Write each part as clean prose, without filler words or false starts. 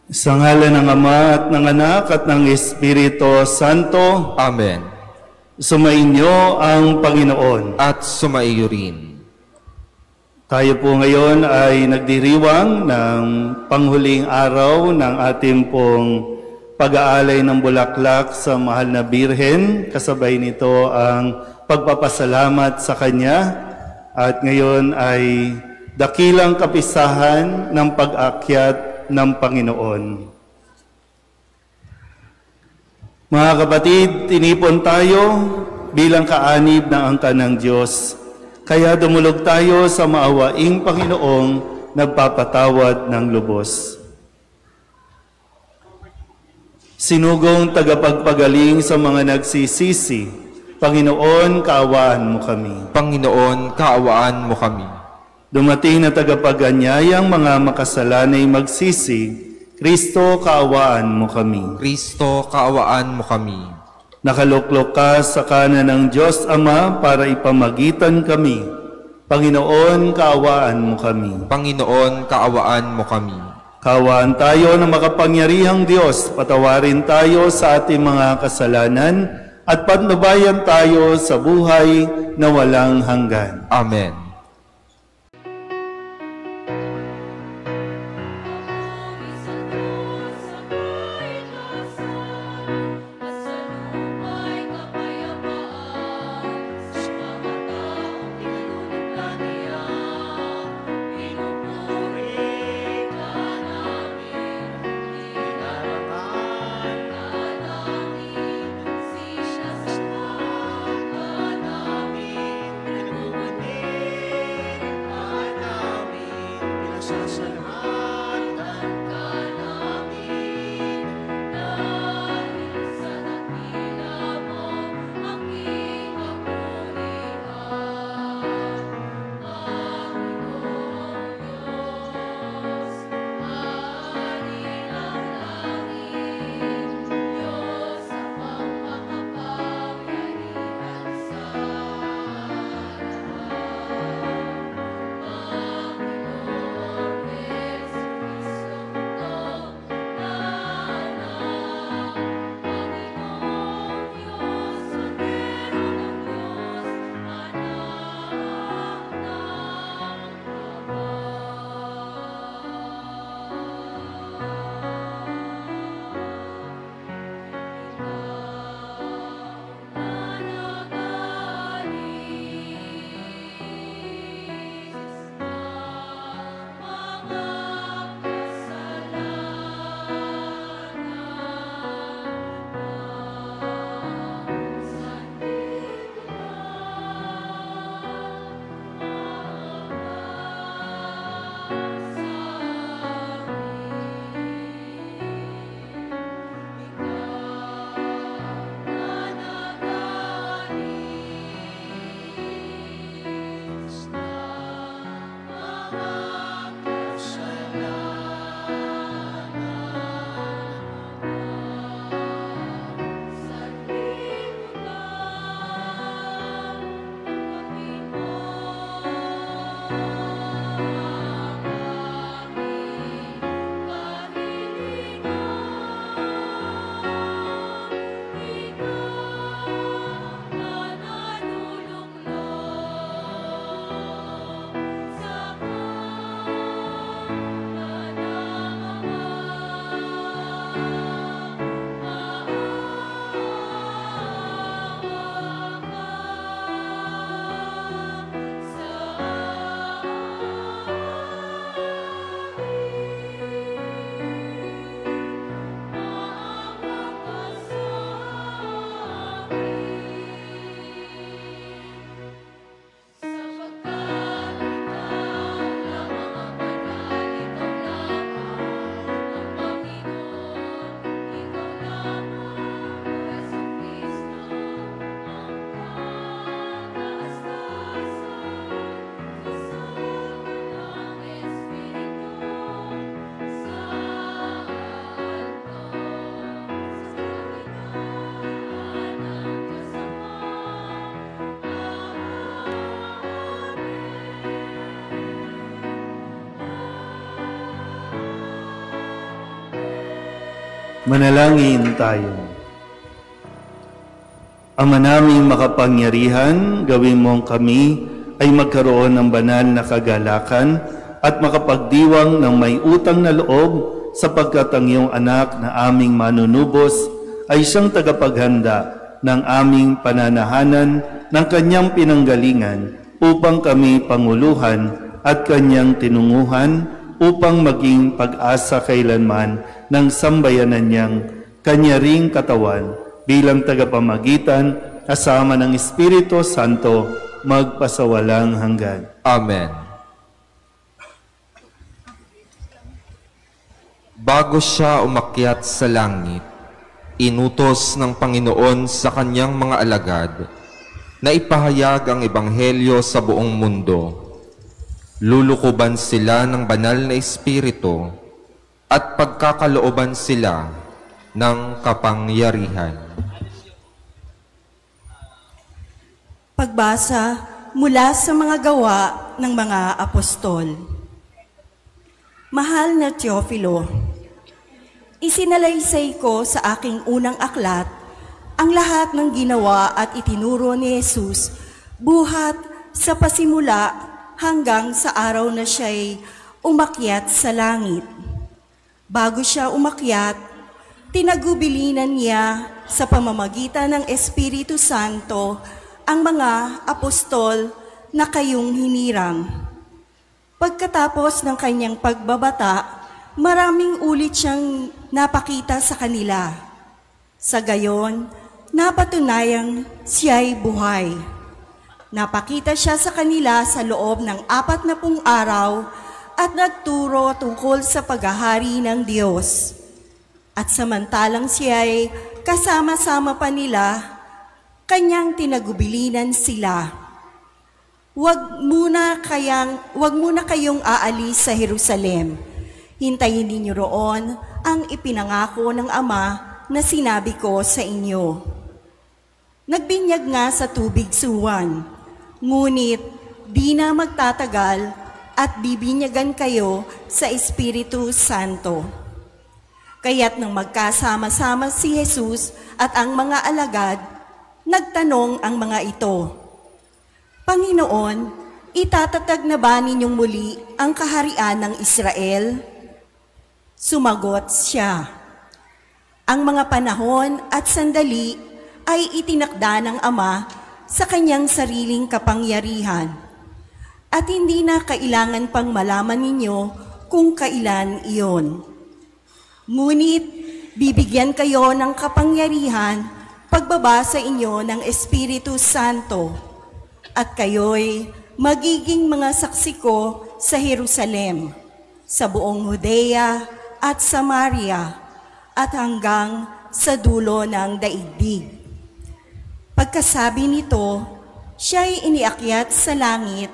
Sa ngalan ng Ama at ng Anak at ng Espiritu Santo. Amen. Sumainyo ang Panginoon. At sumaiyo rin. Tayo po ngayon ay nagdiriwang ng panghuling araw ng ating pong pag-aalay ng bulaklak sa Mahal na Birhen. Kasabay nito ang pagpapasalamat sa Kanya. At ngayon ay dakilang kapisahan ng pag-akyat ng Panginoon. Mga kapatid, tinipon tayo bilang kaanib ng angkan ng Diyos. Kaya dumulog tayo sa maawaing Panginoong nagpapatawad ng lubos. Sinugong tagapagpagaling sa mga nagsisisi, Panginoon, kaawaan mo kami. Panginoon, kaawaan mo kami. Dumating na tagapaganyayang mga makasalanay magsisi, Kristo, kaawaan mo kami. Kristo, kaawaan mo kami. Nakaluklok ka sa kanan ng Diyos Ama para ipamagitan kami. Panginoon, kaawaan mo kami. Panginoon, kaawaan mo kami. Kaawaan tayo ng makapangyarihang Diyos, patawarin tayo sa ating mga kasalanan at patnubayan tayo sa buhay na walang hanggan. Amen. Manalangin tayo. Ama naming makapangyarihan, gawin mong kami ay magkaroon ng banal na kagalakan at makapagdiwang ng may utang na loob sapagkat ang iyong anak na aming manunubos ay siyang tagapaghanda ng aming pananahanan ng kanyang pinanggalingan upang kami panguluhan at kanyang tinunguhan upang maging pag-asa kailanman ng sambayanan niyang kanya ring katawan bilang tagapamagitan kasama ng Espiritu Santo magpasawalang hanggan. Amen. Bago siya umakyat sa langit, inutos ng Panginoon sa kanyang mga alagad na ipahayag ang ebanghelyo sa buong mundo. Lulukuban sila ng banal na espiritu at pagkakalooban sila ng kapangyarihan. Pagbasa mula sa mga gawa ng mga apostol. Mahal na Teofilo, isinalaysay ko sa aking unang aklat ang lahat ng ginawa at itinuro ni Jesus buhat sa pasimula hanggang sa araw na siya'y umakyat sa langit. Bago siya umakyat, tinagubilinan niya sa pamamagitan ng Espiritu Santo ang mga apostol na kayong hinirang. Pagkatapos ng kanyang pagbabata, maraming ulit siyang napakita sa kanila. Sa gayon, napatunayang siya'y buhay. Napakita siya sa kanila sa loob ng 40 araw at nagturo tungkol sa paghahari ng Diyos. At samantalang siya'y kasama-sama pa nila, kanyang tinagubilinan sila. Huwag muna kayong aalis sa Jerusalem. Hintayin ninyo roon ang ipinangako ng Ama na sinabi ko sa inyo. Nagbinyag nga sa tubig suwan, ngunit di na magtatagal at bibinyagan kayo sa Espiritu Santo. Kaya't nang magkasama-sama si Jesus at ang mga alagad, nagtanong ang mga ito, Panginoon, itatatag na ba ninyong muli ang kaharian ng Israel? Sumagot siya, ang mga panahon at sandali ay itinakda ng Ama sa kanyang sariling kapangyarihan. At hindi na kailangan pang malaman ninyo kung kailan iyon. Ngunit bibigyan kayo ng kapangyarihan pagbaba sa inyo ng Espiritu Santo. At kayo'y magiging mga saksi ko sa Jerusalem, sa buong Judea at Samaria, at hanggang sa dulo ng daigdig. Pagkasabi nito, siya'y iniakyat sa langit,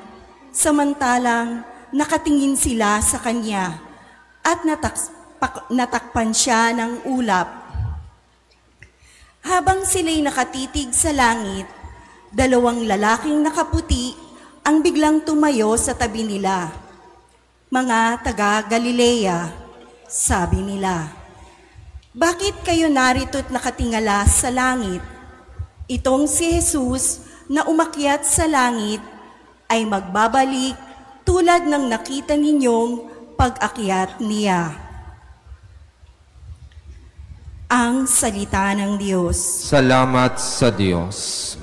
samantalang nakatingin sila sa kanya, at natakpan siya ng ulap. Habang sila'y nakatitig sa langit, 2 lalaking nakaputi ang biglang tumayo sa tabi nila. Mga taga-Galilea, sabi nila, bakit kayo narito't nakatingala sa langit? Itong si Jesus na umakyat sa langit ay magbabalik tulad ng nakita ninyong pag-akyat niya. Ang salita ng Diyos. Salamat sa Diyos.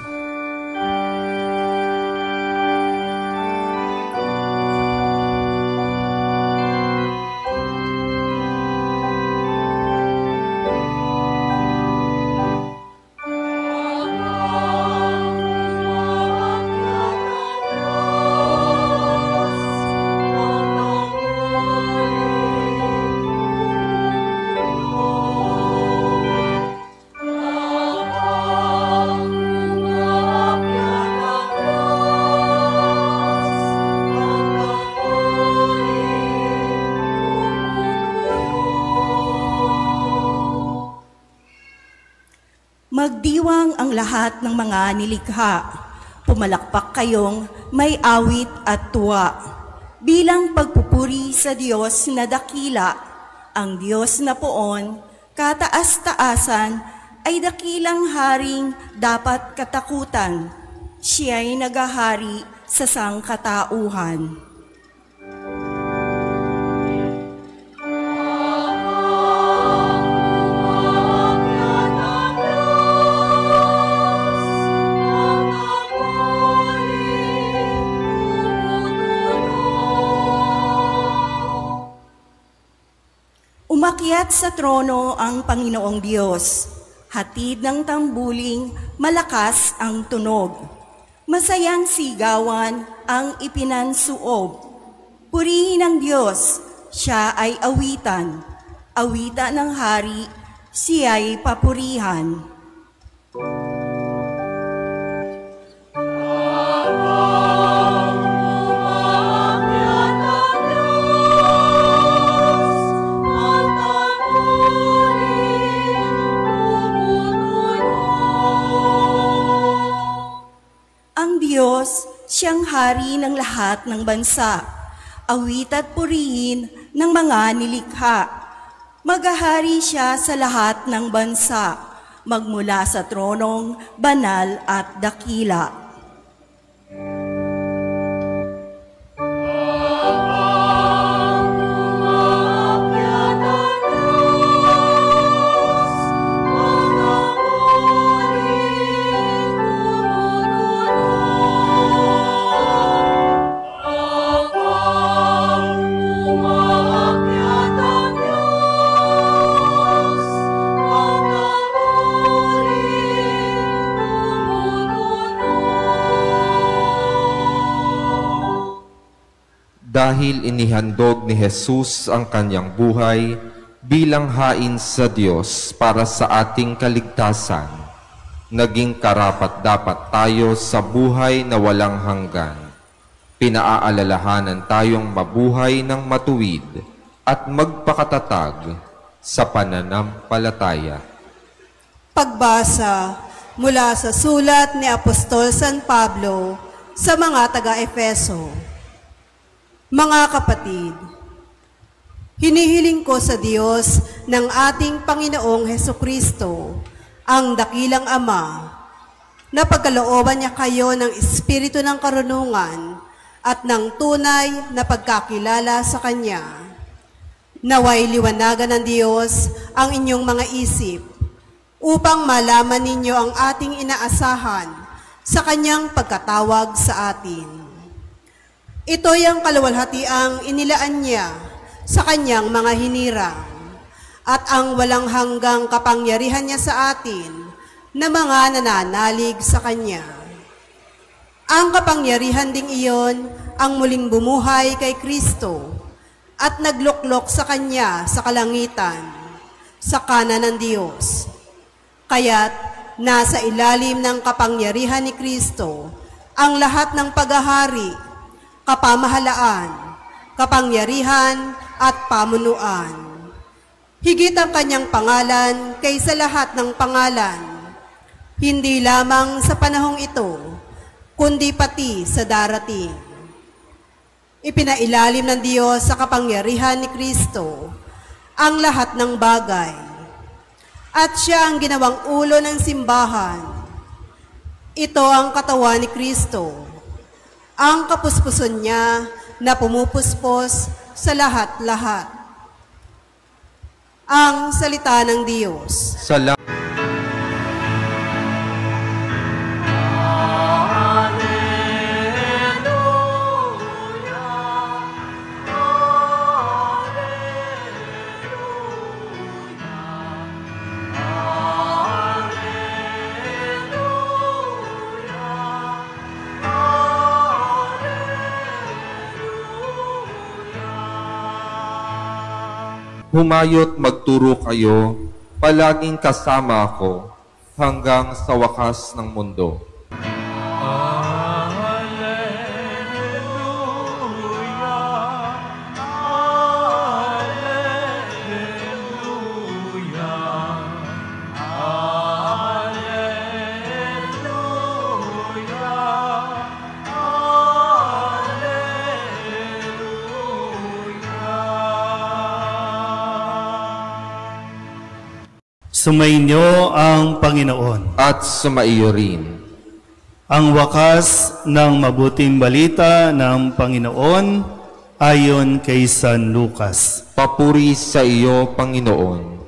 Magdiwang ang lahat ng mga nilikha. Pumalakpak kayong may awit at tuwa. Bilang pagpupuri sa Diyos na dakila, ang Diyos na poon, Kataas-taasan ay dakilang haring dapat katakutan. Siya'y nagahari sa sangkatauhan. Umakyat sa trono ang Panginoong Diyos. Hatid ng tambuling, malakas ang tunog. Masayang sigawan ang ipinansuob. Purihin ang Diyos, siya ay awitan. Awitan ng hari, siya'y papurihan. Diyos, siyang hari ng lahat ng bansa, awit at purihin ng mga nilikha. Maghahari siya sa lahat ng bansa, magmula sa tronong banal at dakila. Dahil inihandog ni Jesus ang kanyang buhay bilang hain sa Diyos para sa ating kaligtasan, naging karapat-dapat tayo sa buhay na walang hanggan. Pinaaalalahanan tayong mabuhay ng matuwid at magpakatatag sa pananampalataya. Pagbasa mula sa sulat ni Apostol San Pablo sa mga taga-Efeso. Mga kapatid, hinihiling ko sa Diyos ng ating Panginoong Hesukristo, ang dakilang Ama, na pagkalooban niya kayo ng espiritu ng karunungan at ng tunay na pagkakilala sa Kanya. Naway liwanagan ng Diyos ang inyong mga isip upang malaman ninyo ang ating inaasahan sa Kanyang pagkatawag sa atin. Ito'y ang kaluwalhatiang inilaan niya sa kanyang mga hinirang at ang walang hanggang kapangyarihan niya sa atin na mga nananalig sa kanya. Ang kapangyarihan ding iyon ang muling bumuhay kay Kristo at nagluklok sa kanya sa kalangitan, sa kanan ng Diyos. Kaya't nasa ilalim ng kapangyarihan ni Kristo ang lahat ng paghahari, kapamahalaan, kapangyarihan at pamunuan. Higit ang kanyang pangalan kaysa lahat ng pangalan, hindi lamang sa panahong ito, kundi pati sa darating. Ipinailalim ng Diyos sa kapangyarihan ni Kristo ang lahat ng bagay, at siya ang ginawang ulo ng simbahan. Ito ang katawan ni Kristo, ang kapuspuson niya na pumupuspos sa lahat-lahat. Ang salita ng Diyos. Salamat. Humayo't magturo kayo, palaging kasama ako, hanggang sa wakas ng mundo. Sumainyo ang Panginoon. At sumaiyo rin. Ang wakas ng mabuting balita ng Panginoon ayon kay San Lucas. Papuri sa iyo, Panginoon.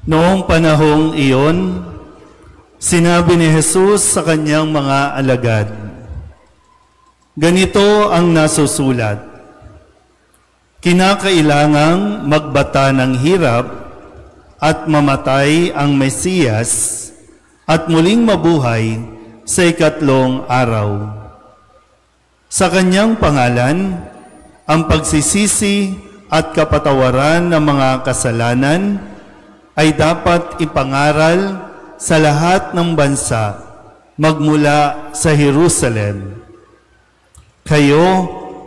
Noong panahong iyon, sinabi ni Jesus sa kanyang mga alagad, ganito ang nasusulat, kinakailangang magbata ng hirap at mamatay ang Mesiyas at muling mabuhay sa ikatlong araw. Sa kanyang pangalan, ang pagsisisi at kapatawaran ng mga kasalanan ay dapat ipangaral sa lahat ng bansa magmula sa Jerusalem. Kayo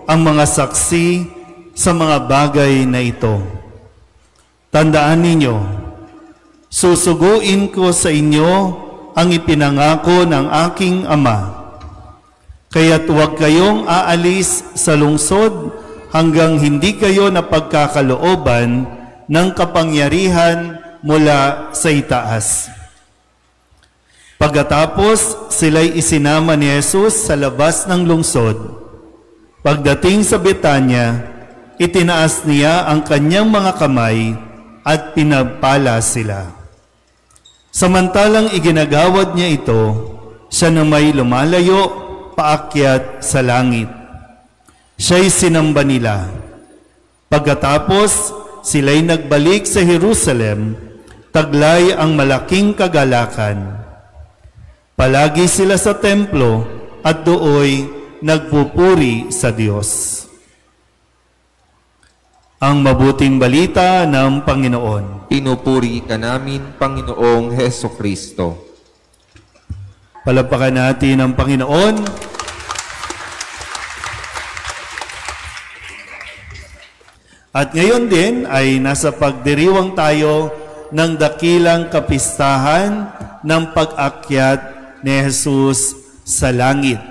ang mga saksi sa mga bagay na ito. Tandaan ninyo, susuguin ko sa inyo ang ipinangako ng aking Ama. Kaya't huwag kayong aalis sa lungsod hanggang hindi kayo napagkakalooban ng kapangyarihan mula sa itaas. Pagkatapos, sila'y isinama ni Jesus sa labas ng lungsod. Pagdating sa Betanya, itinaas niya ang kanyang mga kamay at pinagpala sila. Samantalang iginagawad niya ito, siya na may lumalayo, paakyat sa langit. Siya'y sinamba nila. Pagkatapos, sila'y nagbalik sa Jerusalem, taglay ang malaking kagalakan. Palagi sila sa templo at dooy nagpupuri sa Diyos. Ang mabuting balita ng Panginoon. Pinupuri ka namin, Panginoong Hesukristo. Palakpakan natin ang Panginoon. At ngayon din ay nasa pagdiriwang tayo ng dakilang kapistahan ng pag-akyat ni Jesus sa langit.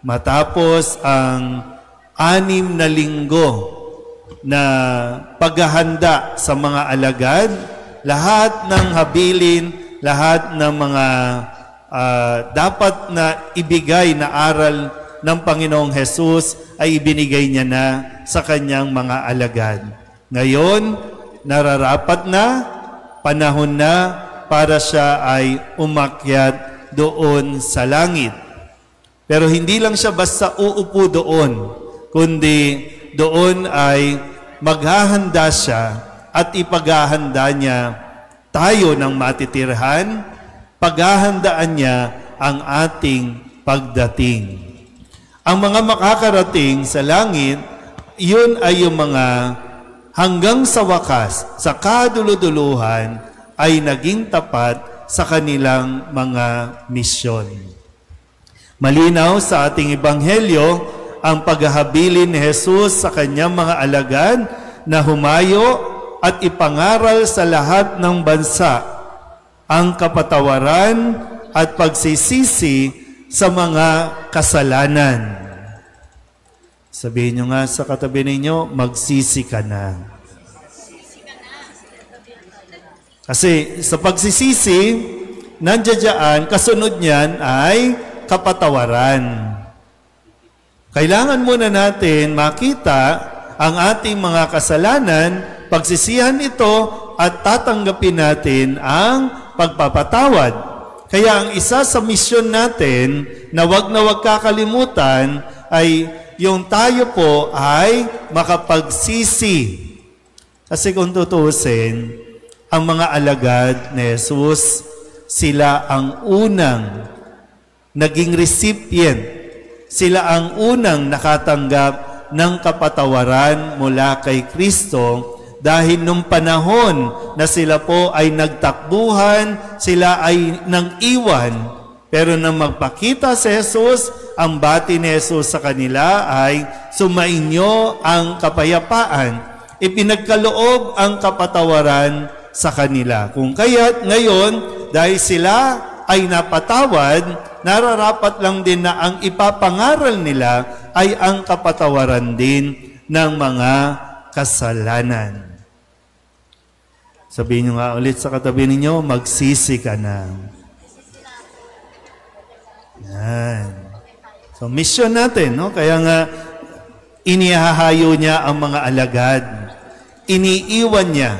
Matapos ang 6 na linggo na paghahanda sa mga alagad, lahat ng habilin, lahat ng mga dapat na ibigay na aral ng Panginoong Jesus ay ibinigay niya na sa kanyang mga alagad. Ngayon, nararapat na, panahon na para siya ay umakyat doon sa langit. Pero hindi lang siya basta uupo doon, kundi doon ay maghahanda siya at ipaghahanda niya tayo ng matitirhan, paghahandaan niya ang ating pagdating. Ang mga makakarating sa langit, yun ay yung mga hanggang sa wakas, sa kaduluduluhan, ay naging tapat sa kanilang mga misyon. Malinaw sa ating ebanghelyo ang paghahabilin ni Jesus sa kanyang mga alagad na humayo at ipangaral sa lahat ng bansa ang kapatawaran at pagsisisi sa mga kasalanan. Sabihin nyo nga sa katabi ninyo, magsisi ka na. Kasi sa pagsisisi, nandiyan, kasunod niyan ay kapatawaran. Kailangan muna natin makita ang ating mga kasalanan, pagsisihan ito at tatanggapin natin ang pagpapatawad. Kaya ang isa sa misyon natin na wag kakalimutan ay yung tayo po ay makapagsisi. Kasi kung tutusin, ang mga alagad ni Jesus, sila ang unang naging recipient. Sila ang unang nakatanggap ng kapatawaran mula kay Kristo dahil nung panahon na sila po ay nagtakbuhan, sila ay nang iwan. Pero nang magpakita si Jesus, ang bati ni Jesus sa kanila ay sumainyo ang kapayapaan. Ipinagkaloob ang kapatawaran sa kanila. Kung kaya't ngayon, dahil sila ay napatawad, nararapat lang din na ang ipapangaral nila ay ang kapatawaran din ng mga kasalanan. Sabihin nyo nga ulit sa katabi ninyo, magsisi ka na. Yan. So, mission natin, no? Kaya nga, inihahayo niya ang mga alagad. Iniiwan niya.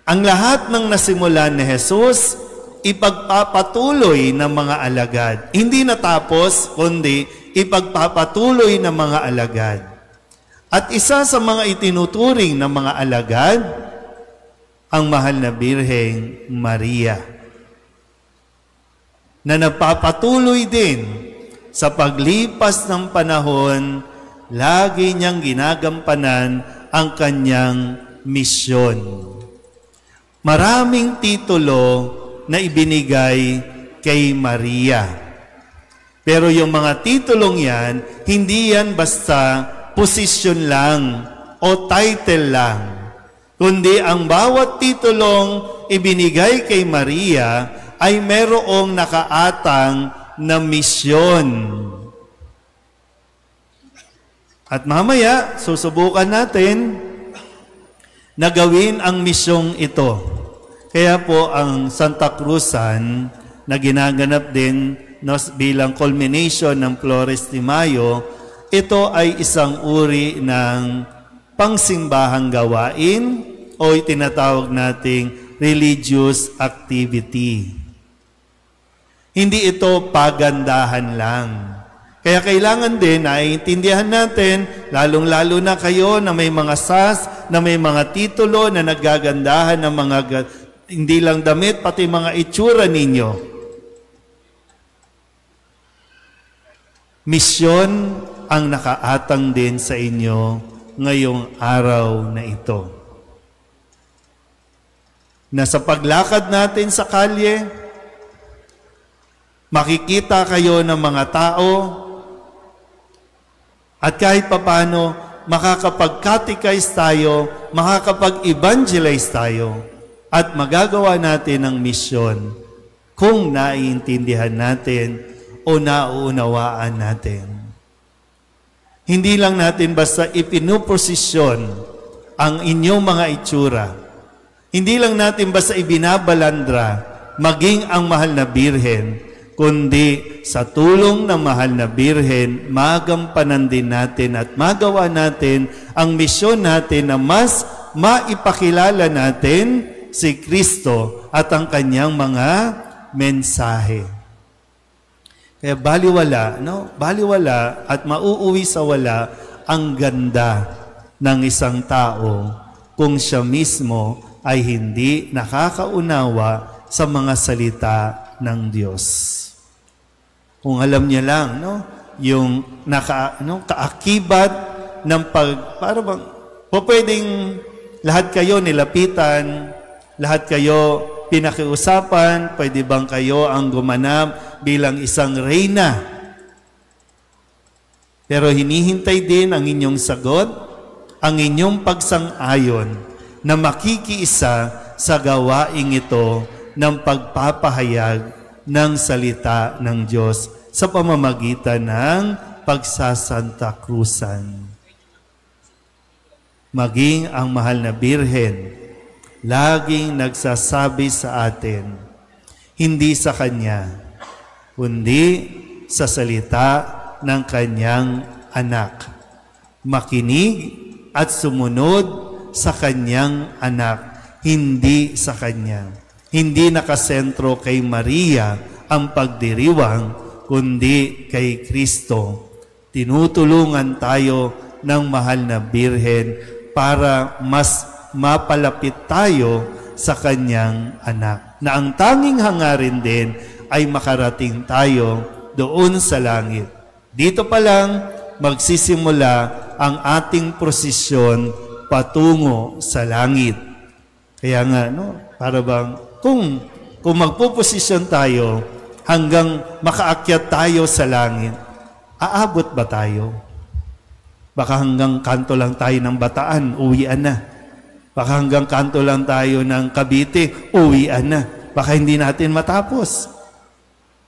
Ang lahat ng nasimulan ni Jesus, ipagpapatuloy ng mga alagad. Hindi natapos, kundi ipagpapatuloy ng mga alagad. At isa sa mga itinuturing ng mga alagad, ang mahal na Birheng Maria, na nagpapatuloy din sa paglipas ng panahon, lagi niyang ginagampanan ang kanyang misyon. Maraming titulo na ibinigay kay Maria. Pero yung mga titulong yan, hindi yan basta posisyon lang o title lang. Kundi ang bawat titulong ibinigay kay Maria ay merong nakaatang na misyon. At mamaya, susubukan natin na gawin ang misyong ito. Kaya po ang Santa Cruzan na ginaganap din bilang culmination ng Flores de Mayo, ito ay isang uri ng pangsimbahang gawain o itinatawag nating religious activity. Hindi ito pagandahan lang. Kaya kailangan din na iintindihan natin, lalong-lalo na kayo na may mga SAS, na may mga titulo na nagagandahan ng mga hindi lang damit, pati mga itsura ninyo. Misyon ang nakaatang din sa inyo ngayong araw na ito. Na sa paglakad natin sa kalye, makikita kayo ng mga tao at kahit papano makakapag-catechize tayo, makakapag-evangelize tayo at magagawa natin ang misyon kung naiintindihan natin o nauunawaan natin. Hindi lang natin basta ipinuposisyon ang inyong mga itsura. Hindi lang natin basta ibinabalandra maging ang mahal na Birhen, kundi sa tulong ng mahal na Birhen, magampanan din natin at magawa natin ang misyon natin na mas maipakilala natin si Kristo at ang kanyang mga mensahe. Kaya baliwala, no? Baliwala at mauuwi sa wala ang ganda ng isang tao kung siya mismo ay hindi nakakaunawa sa mga salita ng Diyos. Kung alam niya lang, no? Yung kaakibat ng para bang pwedeng lahat kayo nilapitan, lahat kayo pinakiusapan, pwede bang kayo ang gumanap bilang isang reyna? Pero hinihintay din ang inyong sagot, ang inyong pagsang-ayon na makikiisa sa gawaing ito ng pagpapahayag ng salita ng Diyos sa pamamagitan ng pagsasanta Cruzan. Maging ang mahal na Birhen, laging nagsasabi sa atin, hindi sa Kanya, kundi sa salita ng Kanyang anak. Makinig at sumunod sa Kanyang anak, hindi sa Kanya. Hindi nakasentro kay Maria ang pagdiriwang, kundi kay Kristo. Tinutulungan tayo ng mahal na Birhen para mas mapalapit tayo sa Kanyang anak. Na ang tanging hangarin din ay makarating tayo doon sa langit. Dito pa lang magsisimula ang ating prosesyon patungo sa langit. Kaya nga, no, para bang kung magpuposisyon tayo hanggang makaakyat tayo sa langit, aabot ba tayo? Baka hanggang kanto lang tayo ng Bataan, uwian na. Baka hanggang kanto lang tayo ng Cavite, uwian na. Baka hindi natin matapos.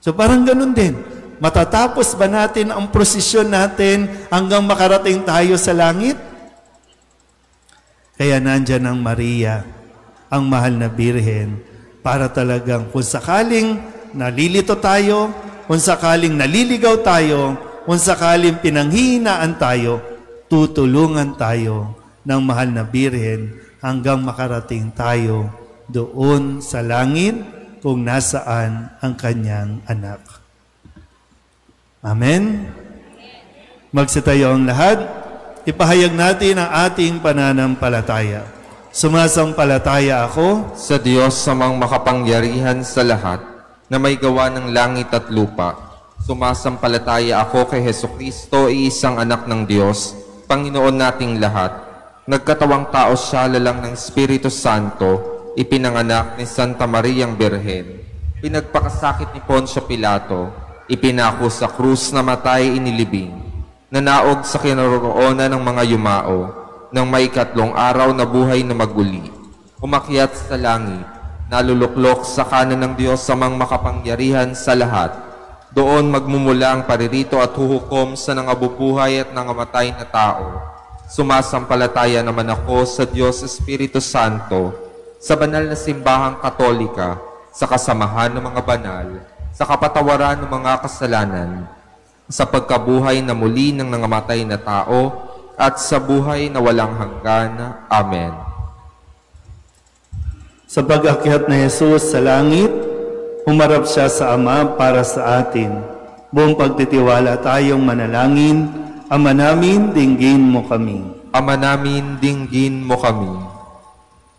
So parang ganun din. Matatapos ba natin ang prosesyon natin hanggang makarating tayo sa langit? Kaya nandyan ang Maria, ang mahal na Birhen, para talagang kung sakaling nalilito tayo, kung sakaling naliligaw tayo, kung sakaling pinanghihinaan tayo, tutulungan tayo ng mahal na Birhen hanggang makarating tayo doon sa langit kung nasaan ang kanyang anak. Amen? Magsitayo ang lahat. Ipahayag natin ang ating pananampalataya. Sumasampalataya ako sa Diyos samang makapangyarihan sa lahat, na may gawa ng langit at lupa. Sumasampalataya ako kay Hesukristo, iisang anak ng Diyos, Panginoon nating lahat. Nagkatawang tao siya lalang ng Espiritu Santo, ipinanganak ni Santa Mariang Birhen. Pinagpakasakit ni Poncio Pilato, ipinako sa krus, na matay, inilibing. Nanaog sa kinaroroonan ng mga yumao, ng may 3 araw na buhay na maguli. Umakyat sa langit, naluluklok sa kanan ng Diyos samang makapangyarihan sa lahat. Doon magmumula ang paririto at huhukom sa nangabubuhay at nangamatay na tao. Sumasampalataya naman ako sa Diyos Espiritu Santo, sa banal na simbahang Katolika, sa kasamahan ng mga banal, sa kapatawaran ng mga kasalanan, sa pagkabuhay na muli ng nangamatay na tao, at sa buhay na walang hanggan. Amen. Sa pag-akyat na Jesus sa langit, humarap siya sa Ama para sa atin. Buong pagtitiwala tayong manalangin, Ama namin, dinggin mo kami. Ama namin, dinggin mo kami.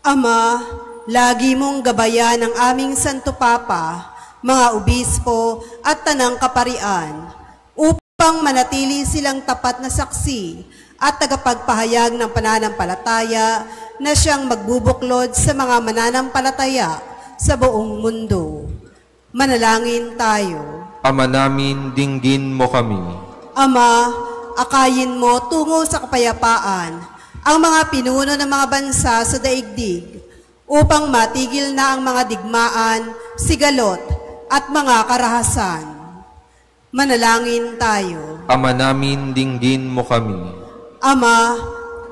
Ama, lagi mong gabayan ang aming Santo Papa, mga obispo at tanang kaparian, upang manatili silang tapat na saksi at tagapagpahayag ng pananampalataya na siyang magbubuklod sa mga mananampalataya sa buong mundo. Manalangin tayo. Ama namin, dinggin mo kami. Ama, akayin mo tungo sa kapayapaan ang mga pinuno ng mga bansa sa daigdig upang matigil na ang mga digmaan, sigalot at mga karahasan. Manalangin tayo. Ama namin, dinggin mo kami. Ama,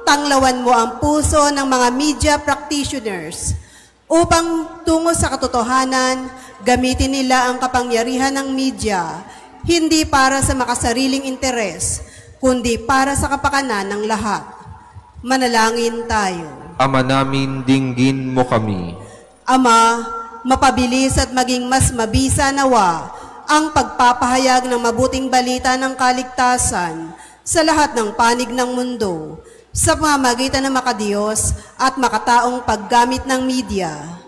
tanglawan mo ang puso ng mga media practitioners upang tungo sa katotohanan, gamitin nila ang kapangyarihan ng media hindi para sa makasariling interes, kundi para sa kapakanan ng lahat. Manalangin tayo. Ama namin, dinggin mo kami. Ama, mapabilis at maging mas mabisa nawa ang pagpapahayag ng mabuting balita ng kaligtasan sa lahat ng panig ng mundo sa pamamagitan ng makadiyos at makataong paggamit ng media.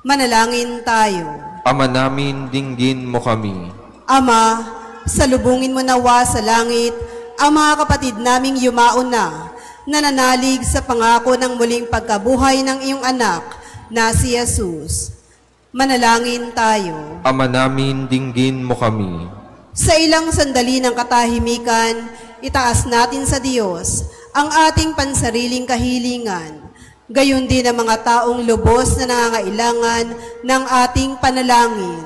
Manalangin tayo. Ama namin, dinggin mo kami. Ama, salubungin mo nawa sa langit ang mga kapatid naming yumao na nananalig sa pangako ng muling pagkabuhay ng iyong anak na si Jesus. Manalangin tayo. Ama namin, dinggin mo kami. Sa ilang sandali ng katahimikan, itaas natin sa Diyos ang ating pansariling kahilingan, gayon din ang mga taong lubos na nangangailangan ng ating panalangin.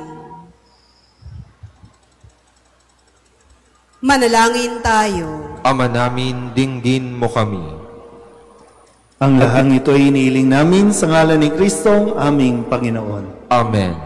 Manalangin tayo. Ama namin, dinggin mo kami. Ang lahang ito ay iniiling namin sa ngalan ni Kristong aming Panginoon. Amen. Ang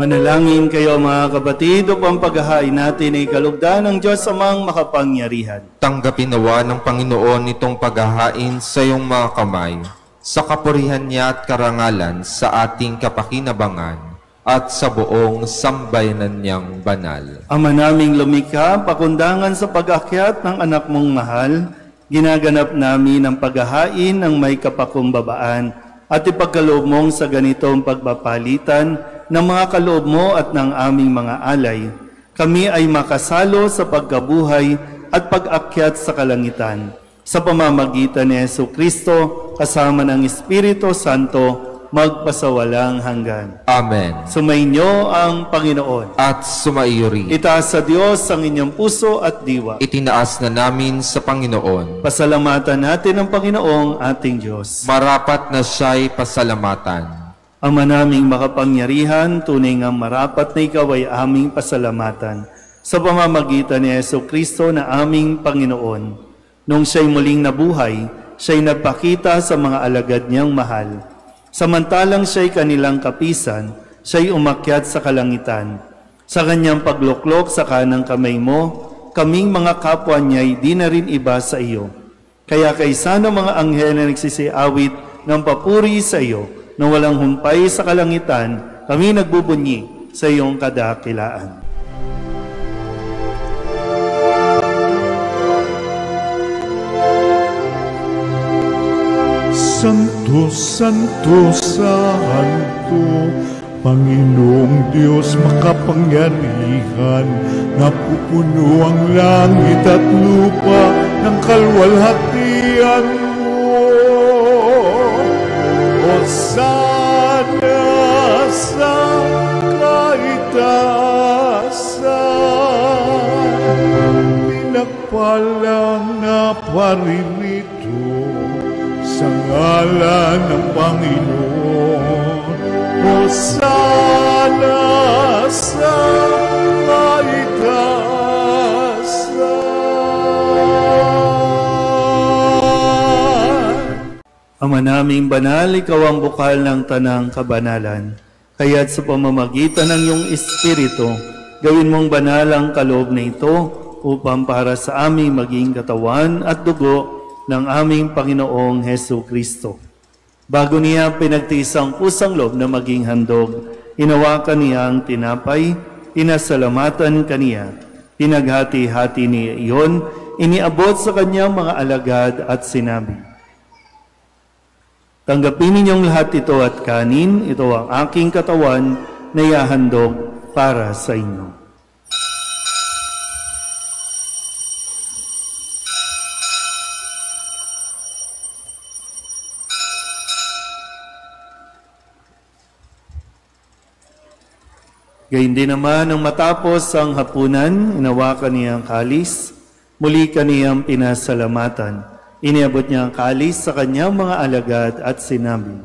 Manalangin kayo mga kapatid upang paghahain natin ay kalugdan ng Diyos amang makapangyarihan. Tanggapin nawa ng Panginoon itong paghahain sa iyong mga kamay, sa kapurihan niya at karangalan sa ating kapakinabangan at sa buong sambayanan niyang banal. Ama naming lumikha, pakundangan sa pag-akyat ng anak mong mahal, ginaganap namin ang paghahain ng may kapakumbabaan at ipagkaloob mong sa ganitong pagpapalitan ng mga kaloob mo at ng aming mga alay, kami ay makasalo sa pagkabuhay at pag-akyat sa kalangitan. Sa pamamagitan ni Jesucristo, kasama ng Espiritu Santo, magpasawalang hanggan. Amen. Sumainyo ang Panginoon. At sumaiyo rin. Itaas sa Diyos ang inyong puso at diwa. Itinaas na namin sa Panginoon. Pasalamatan natin ang Panginoong ating Diyos. Marapat na siya'y pasalamatan. Ama naming makapangyarihan, tunay ngang marapat na ikaw ay aming pasalamatan sa pamamagitan ni Jesucristo na aming Panginoon. Nung siya'y muling nabuhay, siya'y nagpakita sa mga alagad niyang mahal. Samantalang siya'y kanilang kapisan, siya'y umakyat sa kalangitan. Sa kanyang pagluklok sa kanang kamay mo, kaming mga kapwa niya'y di na rin iba sa iyo. Kaya kaysa ng mga anghel na nagsisiawit ng papuri sa iyo, na walang humpay sa kalangitan, kami nagbubunyi sa iyong kadakilaan. Santo, Santo, Santo, Panginoong Diyos makapangyarihan, napupuno ang langit at lupa ng kalwalhatian mo. Hosana sa kaitaasan, pinagpalang na paririto sa ngalan ng Panginoon. Hosana sa kaitaasan. Ama naming banal, ikaw ang bukal ng tanang kabanalan. Kaya't sa pamamagitan ng iyong Espiritu, gawin mong banal ang kaloob na ito upang para sa aming maging katawan at dugo ng aming Panginoong Jesucristo. Bago niya pinagtiis ang kusang loob na maging handog, hinawakan niya ang tinapay, inasalamatan kaniya, pinaghati-hati niya iyon, iniabot sa kanyang mga alagad at sinabi, "Tanggapin ninyong lahat ito at kanin, ito ang aking katawan na ihahandog para sa inyo." Gayun din naman, nang matapos ang hapunan, inawakan niya ang kalis, muli kaniyang pinasalamatan. Iniabot niya ang kalis sa kanyang mga alagad at sinabi,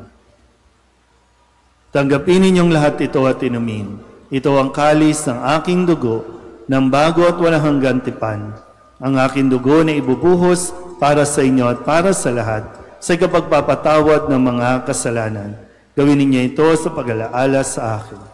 "Tanggapin ninyong lahat ito at inumin. Ito ang kalis ng aking dugo, ng bago at walang hanggang tipan. Ang aking dugo na ibubuhos para sa inyo at para sa lahat, sa kapagpapatawad ng mga kasalanan. Gawin ninyo ito sa pag-alaala sa akin."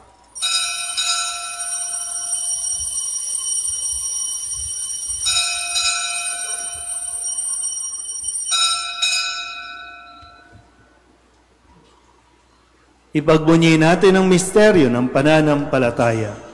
Ipagbunyi natin ang misteryo ng pananampalataya.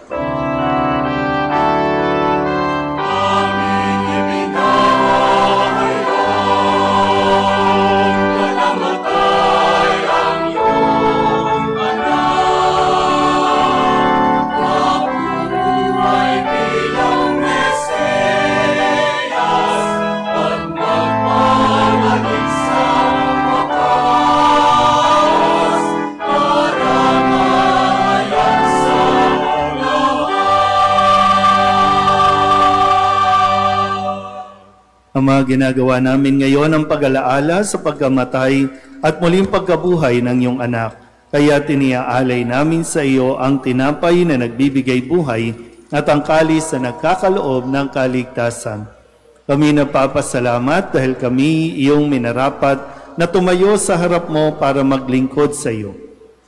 Ama, ginagawa namin ngayon ang pag-alaala sa pagkamatay at muling pagkabuhay ng iyong anak. Kaya tiniaalay namin sa iyo ang tinapay na nagbibigay buhay at ang kalis na nagkakaloob ng kaligtasan. Kami nagpapasalamat dahil kami iyong minarapat na tumayo sa harap mo para maglingkod sa iyo.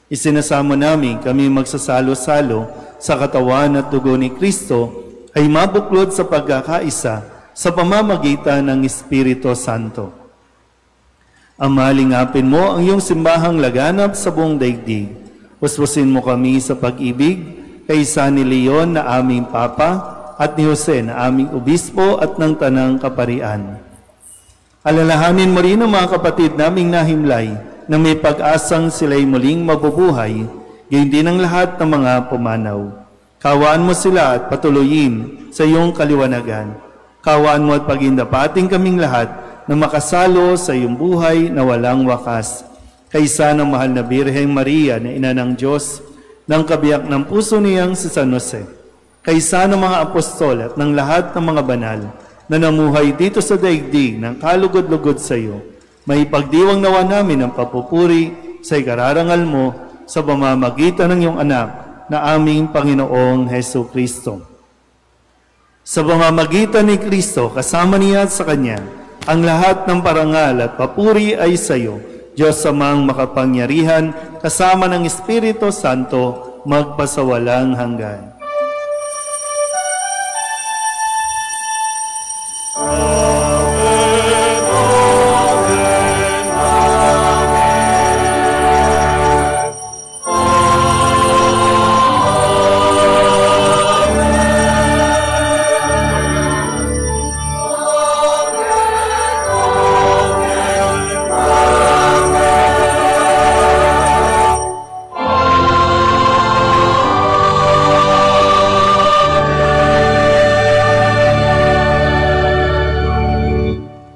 Isinasamo namin kami magsasalo-salo sa katawan at dugo ni Kristo ay mabuklod sa pagkakaisa sa pamamagitan ng Espiritu Santo. Ama, lingapin mo ang iyong simbahang laganap sa buong daigdig. Puspusin mo kami sa pag-ibig kay San Leon na aming Papa at ni Jose na aming Obispo at ng Tanang Kaparian. Alalahanin mo rin ang mga kapatid naming nahimlay na may pag-asang sila'y muling mabubuhay, gayon din ang lahat ng mga pumanaw. Kawaan mo sila at patuloyin sa iyong kaliwanagan. Kawaan mo at pagindapating kaming lahat na makasalo sa iyong buhay na walang wakas. Kaysa ng mahal na Birheng Maria na ina ng Diyos, ng kabiyak ng puso niyang si San Jose, kaysa ng mga apostol at ng lahat ng mga banal na namuhay dito sa daigdig ng kalugod-lugod sa iyo, may pagdiwang nawa namin ang papupuri sa ikararangal mo sa pamamagitan ng iyong anak na aming Panginoong Heso Kristo. Sa pamamagitan ni Kristo, kasama niya at sa Kanya, ang lahat ng parangal at papuri ay sa iyo, Diyos Amang makapangyarihan, kasama ng Espiritu Santo, magpasawalang hanggan.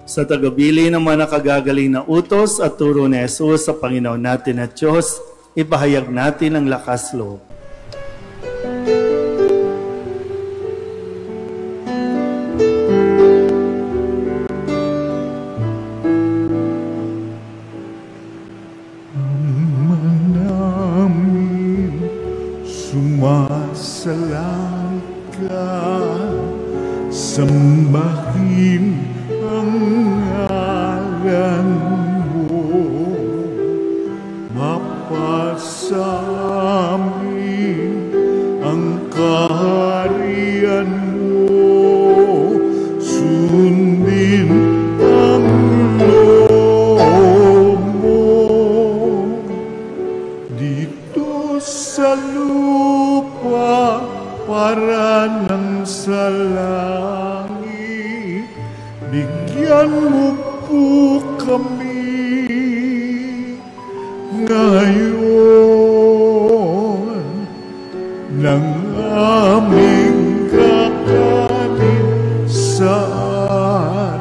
Sa tagabili ng mga nakagagaling na utos at turo ni Jesus sa Panginoon natin at Diyos, ipahayag natin ang lakas loob. Namin sumasalang ka, sambahin ang ngalan mo, mapasamin ang kaharian mo, sundin ang loob mo, dito sa lupa para ng sa langit. Bigyan mo po kami ngayon ng aming kakanin sa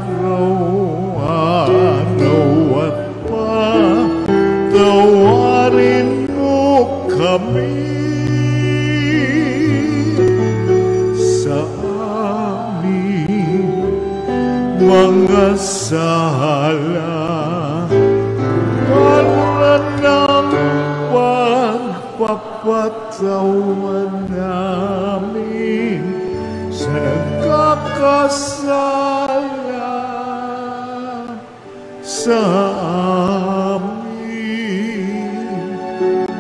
araw-araw at patawarin mo kami sa aming mga sala, para ng pagpapatawan namin sa nagkakasala sa amin,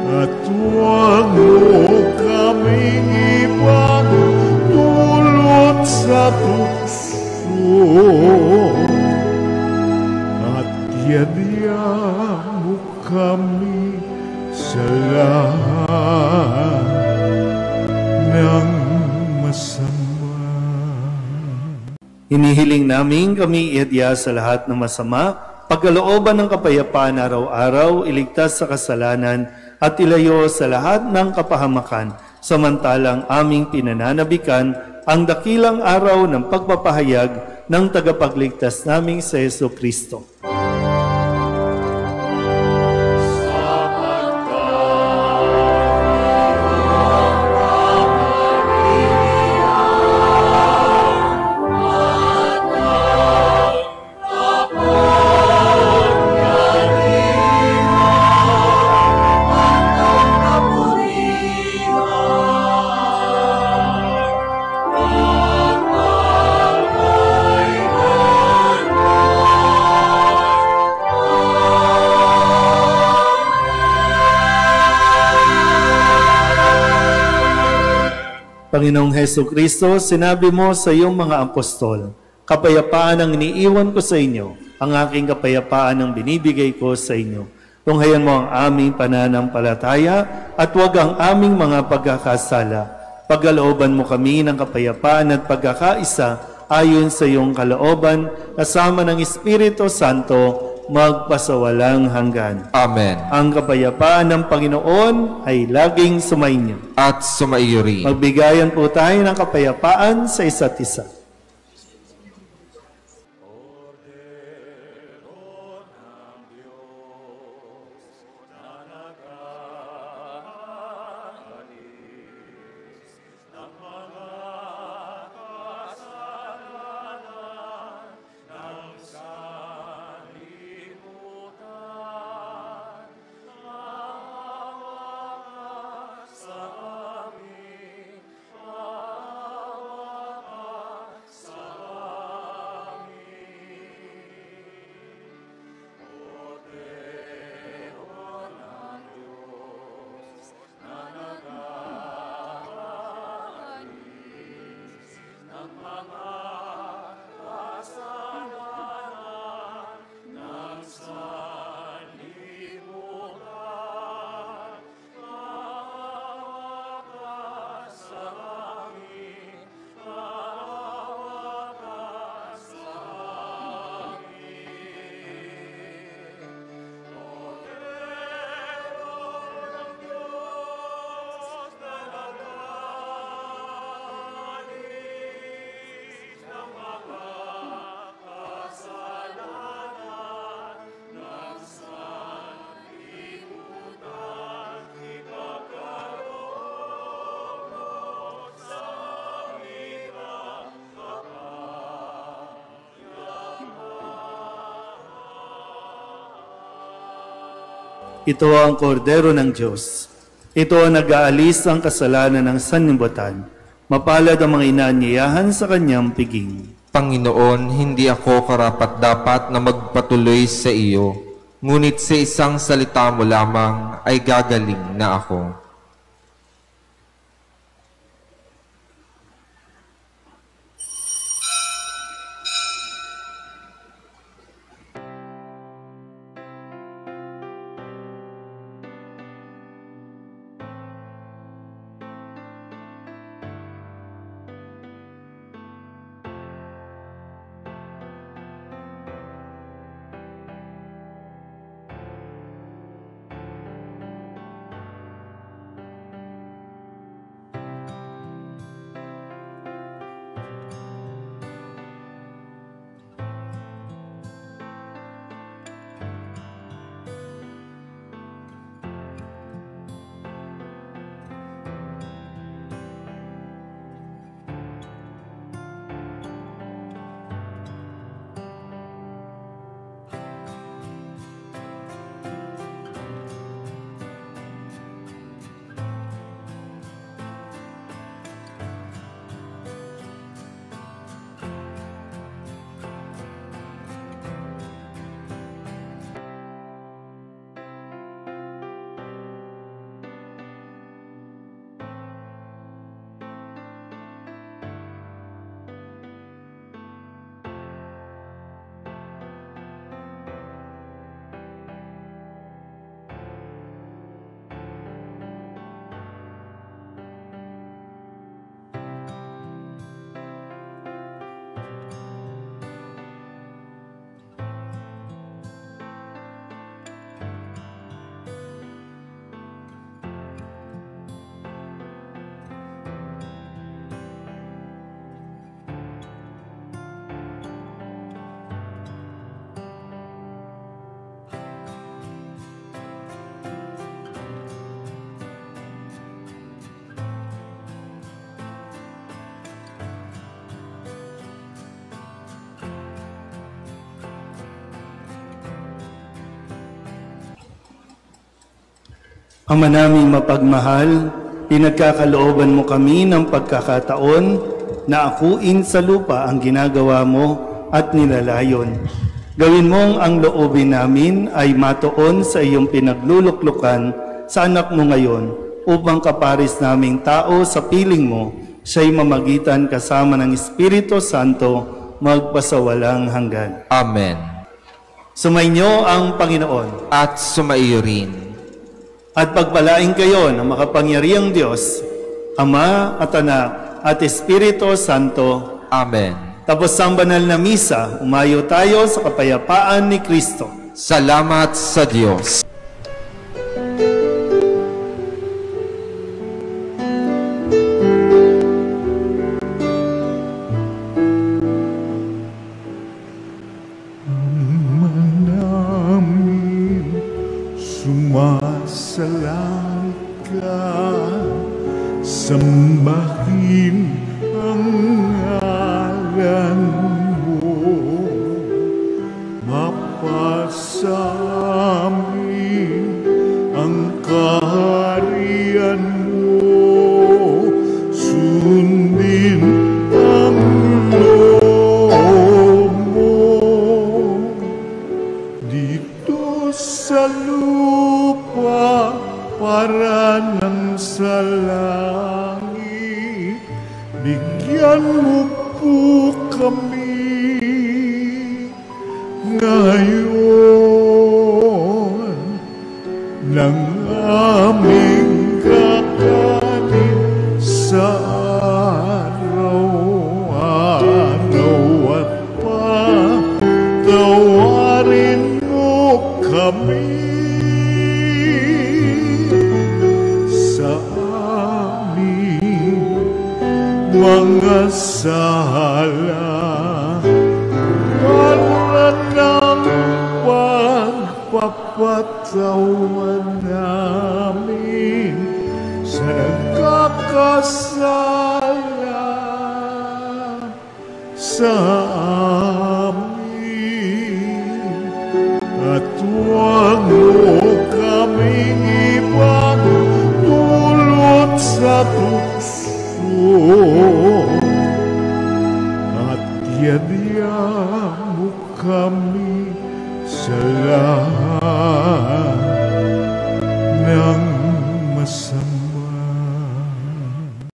at huwag mo kaming ibang dulot sa tukso, at yadya mo kami sa lahat ng masama. Hinihiling namin kami iadya sa lahat ng masama, pagkalooban ng kapayapaan araw-araw, iligtas sa kasalanan, at ilayo sa lahat ng kapahamakan, samantalang aming pinananabikan ang dakilang araw ng pagpapahayag ng tagapagligtas naming sa Heso Kristo. Panginoong Heso Kristo, sinabi mo sa iyong mga apostol, kapayapaan ang iniiwan ko sa inyo, ang aking kapayapaan ang binibigay ko sa inyo. Tunghayan mo ang aming pananampalataya at huwag ang aming mga pagkakasala. Pagkalooban mo kami ng kapayapaan at pagkakaisa ayon sa iyong kalooban, kasama ng Espiritu Santo, magpasawalang hanggan. Amen. Ang kapayapaan ng Panginoon ay laging sumainyo. At sumaiyo rin. Magbigayan po tayo ng kapayapaan sa isa't isa. Ito ang kordero ng Diyos. Ito ang nag-aalis ang kasalanan ng sanlibutan. Mapalad ang mga inaanyayahan sa kanyang piging. Panginoon, hindi ako karapat-dapat na magpatuloy sa iyo, ngunit sa isang salita mo lamang ay gagaling na ako. Ama naming mapagmahal, pinagkakalooban mo kami ng pagkakataon na akuin sa lupa ang ginagawa mo at nilalayon. Gawin mong ang loobin namin ay matuon sa iyong pinagluluklukan sa anak mo ngayon upang kaparis naming tao sa piling mo, Siya'y mamagitan kasama ng Espiritu Santo magpasawalang hanggan. Amen. Sumainyo ang Panginoon. At sumaiyo rin. At pagpalain kayo ng makapangyarihang Diyos, Ama at Anak at Espiritu Santo. Amen. Tapos ang banal na misa, umayo tayo sa kapayapaan ni Kristo. Salamat sa Diyos. Sumasalangit ka, sambahin ang ngalan mo, mapasamin ang kaharian mo, sundin ang loob mo dito sa lupa para nang sa langit. Bigyan mo po kami ngayon ng aming kakanin sa araw-araw at patawarin mo kami sa aming mga sala, para ng pagpapatawan namin sa nagkakasala sa amin, at huwag mo kaming ipagdulot sa tukso, at yadya mo kami sa lahat ng masama.